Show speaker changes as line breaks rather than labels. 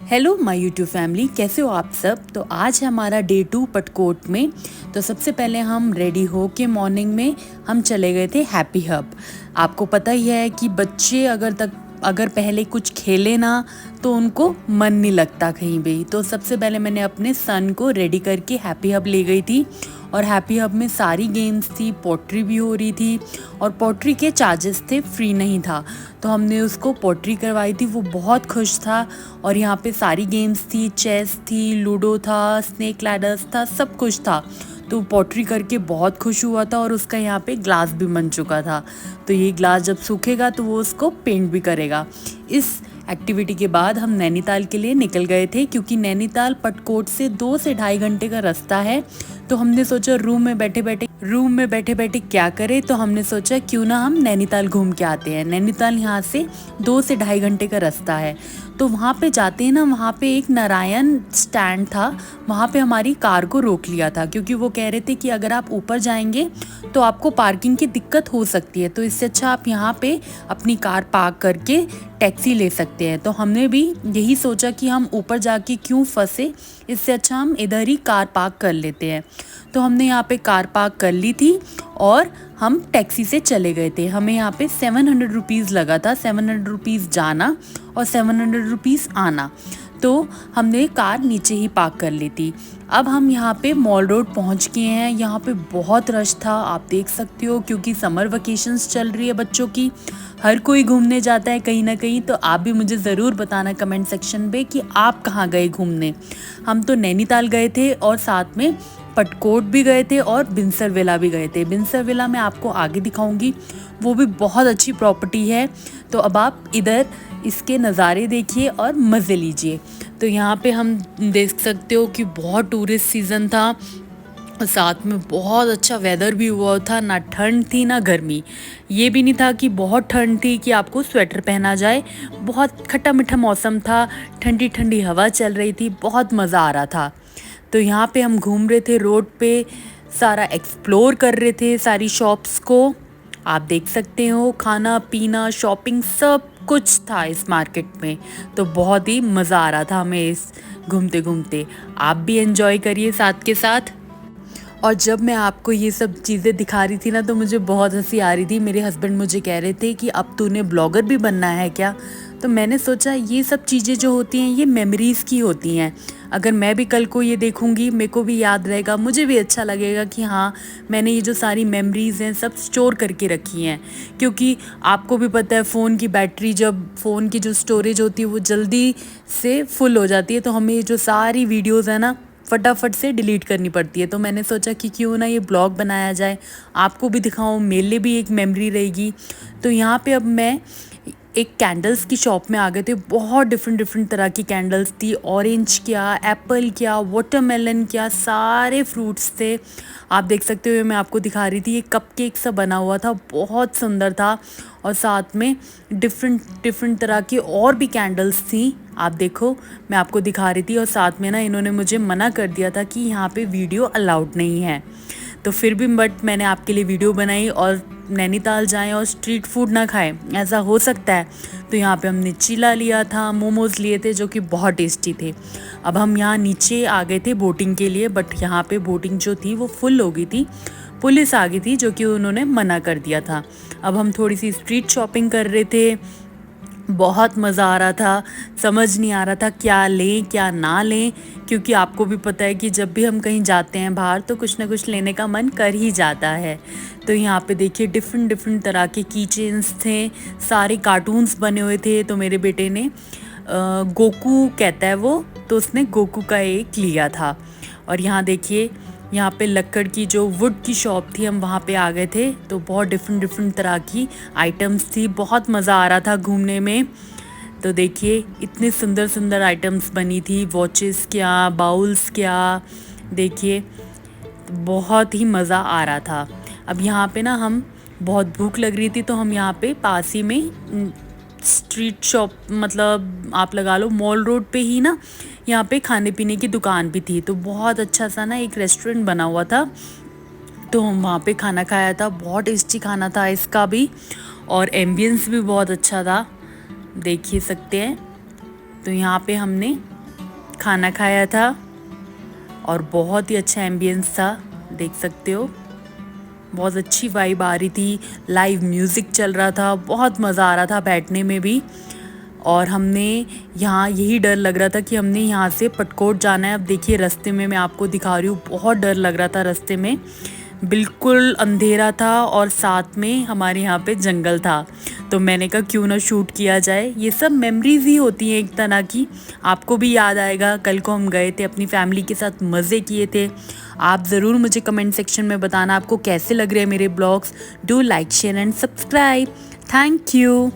Hello my YouTube family, कैसे हो आप सब। तो आज है हमारा डे 2 पटकोट में। तो सबसे पहले हम रेडी हो के मॉर्निंग में हम चले गए थे हैप्पी हब। आपको पता ही है कि बच्चे अगर पहले कुछ खेले ना तो उनको मन नहीं लगता कहीं भी। तो सबसे पहले मैंने अपने सन को रेडी करके हैप्पी हब ले गई थी और हैप्पी हब में सारी गेम्स थी, पोट्री भी हो रही थी और पोट्री के चार्जेस थे, फ्री नहीं था। तो हमने उसको पोट्री करवाई थी, वो बहुत खुश था। और यहाँ पे सारी गेम्स थी, चेस थी, लूडो था, स्नेक लैडर्स था, सब कुछ था। तो पोट्री करके बहुत खुश हुआ था और उसका यहाँ पे ग्लास भी बन चुका था। तो ये ग्लास जब सूखेगा तो वो उसको पेंट भी करेगा। इस एक्टिविटी के बाद हम नैनीताल के लिए निकल गए थे, क्योंकि नैनीताल पटकोट से 2 से ढाई घंटे का रास्ता है। तो हमने सोचा रूम में बैठे बैठे क्या करें, तो हमने सोचा क्यों ना हम नैनीताल घूम के आते हैं। नैनीताल यहाँ से 2 से ढाई घंटे का रास्ता है। तो वहाँ पे जाते हैं ना, वहाँ पे एक नारायण स्टैंड था, वहाँ पे हमारी कार को रोक लिया था, क्योंकि वो कह रहे थे कि अगर आप ऊपर जाएंगे तो आपको पार्किंग की दिक्कत हो सकती है, तो इससे अच्छा आप यहाँ पे अपनी कार पार्क करके टैक्सी ले सकते हैं। तो हमने भी यही सोचा कि हम ऊपर जाके क्यों फंसे, इससे अच्छा हम इधर ही कार पार्क कर लेते हैं। तो हमने यहाँ पे कार पार्क कर ली थी और हम टैक्सी से चले गए थे। हमें यहाँ पे 700 रुपीज़ लगा था, 700 रुपीज़ जाना और 700 रुपीज़ आना। तो हमने कार नीचे ही पार्क कर ली थी। अब हम यहाँ पे मॉल रोड पहुँच गए हैं। यहाँ पे बहुत रश था, आप देख सकते हो, क्योंकि समर वेकेशंस चल रही है बच्चों की। हर कोई घूमने जाता है कहीं ना कहीं। तो आप भी मुझे ज़रूर बताना कमेंट सेक्शन में कि आप कहाँ गए घूमने। हम तो नैनीताल गए थे और साथ में पटकोट भी गए थे और बिनसर विला भी गए थे। बिनसर विला मैं आपको आगे दिखाऊंगी, वो भी बहुत अच्छी प्रॉपर्टी है। तो अब आप इधर इसके नज़ारे देखिए और मज़े लीजिए। तो यहाँ पे हम देख सकते हो कि बहुत टूरिस्ट सीज़न था और साथ में बहुत अच्छा वेदर भी हुआ था, ना ठंड थी ना गर्मी। ये भी नहीं था कि बहुत ठंड थी कि आपको स्वेटर पहना जाए। बहुत खट्टा मीठा मौसम था, ठंडी ठंडी हवा चल रही थी, बहुत मज़ा आ रहा था। तो यहाँ पे हम घूम रहे थे रोड पे, सारा एक्सप्लोर कर रहे थे सारी शॉप्स को। आप देख सकते हो, खाना पीना शॉपिंग सब कुछ था इस मार्केट में। तो बहुत ही मज़ा आ रहा था हमें इस घूमते घूमते। आप भी एंजॉय करिए साथ के साथ। और जब मैं आपको ये सब चीज़ें दिखा रही थी ना, तो मुझे बहुत हंसी आ रही थी। मेरे हस्बैंड मुझे कह रहे थे कि अब तूने ब्लॉगर भी बनना है क्या। तो मैंने सोचा ये सब चीज़ें जो होती हैं ये मेमोरीज़ की होती हैं। अगर मैं भी कल को ये देखूंगी, मेरे को भी याद रहेगा, मुझे भी अच्छा लगेगा कि हाँ, मैंने ये जो सारी मेमोरीज़ हैं सब स्टोर करके रखी हैं। क्योंकि आपको भी पता है, फ़ोन की बैटरी, जब फ़ोन की जो स्टोरेज होती है वो जल्दी से फुल हो जाती है, तो हमें ये जो सारी वीडियोज़ है ना फटाफट से डिलीट करनी पड़ती है। तो मैंने सोचा कि क्यों ना ये ब्लॉग बनाया जाए, आपको भी दिखाऊं, मेरे लिए भी एक मेमोरी रहेगी। तो यहाँ पे अब मैं एक कैंडल्स की शॉप में आ गए थे। बहुत डिफरेंट तरह की कैंडल्स थी, ऑरेंज क्या, एप्पल क्या, वाटरमेलन क्या, सारे फ्रूट्स थे। आप देख सकते हो, मैं आपको दिखा रही थी, ये कपकेक सा बना हुआ था, बहुत सुंदर था। और साथ में डिफरेंट तरह की और भी कैंडल्स थी। आप देखो, मैं आपको दिखा रही थी। और साथ में ना इन्होंने मुझे मना कर दिया था कि यहाँ पे वीडियो अलाउड नहीं है। तो फिर भी बट मैंने आपके लिए वीडियो बनाई। और नैनीताल जाएं और स्ट्रीट फूड ना खाएं, ऐसा हो सकता है। तो यहाँ पे हमने चीला लिया था, मोमोज़ लिए थे जो कि बहुत टेस्टी थे। अब हम यहाँ नीचे आ गए थे बोटिंग के लिए, बट यहाँ पे बोटिंग जो थी वो फुल हो गई थी, पुलिस आ गई थी जो कि उन्होंने मना कर दिया था। अब हम थोड़ी सी स्ट्रीट शॉपिंग कर रहे थे, बहुत मज़ा आ रहा था। समझ नहीं आ रहा था क्या लें क्या ना लें, क्योंकि आपको भी पता है कि जब भी हम कहीं जाते हैं बाहर तो कुछ ना कुछ लेने का मन कर ही जाता है। तो यहाँ पे देखिए डिफरेंट तरह के की चेन्स थे, सारे कार्टून्स बने हुए थे। तो मेरे बेटे ने गोकू कहता है वो, तो उसने गोकू का एक लिया था। और यहाँ देखिए, यहाँ पे लक्कड़ की जो वुड की शॉप थी, हम वहाँ पे आ गए थे। तो बहुत डिफरेंट तरह की आइटम्स थी, बहुत मज़ा आ रहा था घूमने में। तो देखिए इतने सुंदर आइटम्स बनी थी, वॉचेस क्या, बाउल्स क्या, देखिए बहुत ही मज़ा आ रहा था। अब यहाँ पे ना हम, बहुत भूख लग रही थी, तो हम यहाँ पे पास ही में स्ट्रीट शॉप, मतलब आप लगा लो मॉल रोड पे ही ना, यहाँ पे खाने पीने की दुकान भी थी। तो बहुत अच्छा सा ना एक रेस्टोरेंट बना हुआ था, तो हम वहाँ पे खाना खाया था। बहुत टेस्टी खाना था इसका भी, और एम्बियंस भी बहुत अच्छा था, देखिए सकते हैं। तो यहाँ पे हमने खाना खाया था और बहुत ही अच्छा एम्बियंस था, देख सकते हो। बहुत अच्छी वाइब आ रही थी, लाइव म्यूज़िक चल रहा था, बहुत मज़ा आ रहा था बैठने में भी। और हमने यहाँ यही डर लग रहा था कि हमने यहाँ से पटकोट जाना है। अब देखिए रास्ते में मैं आपको दिखा रही हूँ, बहुत डर लग रहा था रास्ते में, बिल्कुल अंधेरा था और साथ में हमारे यहाँ पे जंगल था। तो मैंने कहा क्यों ना शूट किया जाए, ये सब मेमोरीज ही होती हैं एक तरह की। आपको भी याद आएगा, कल को हम गए थे अपनी फैमिली के साथ, मज़े किए थे। आप ज़रूर मुझे कमेंट सेक्शन में बताना आपको कैसे लग रहे हैं मेरे blogs. Do like share and subscribe. Thank you.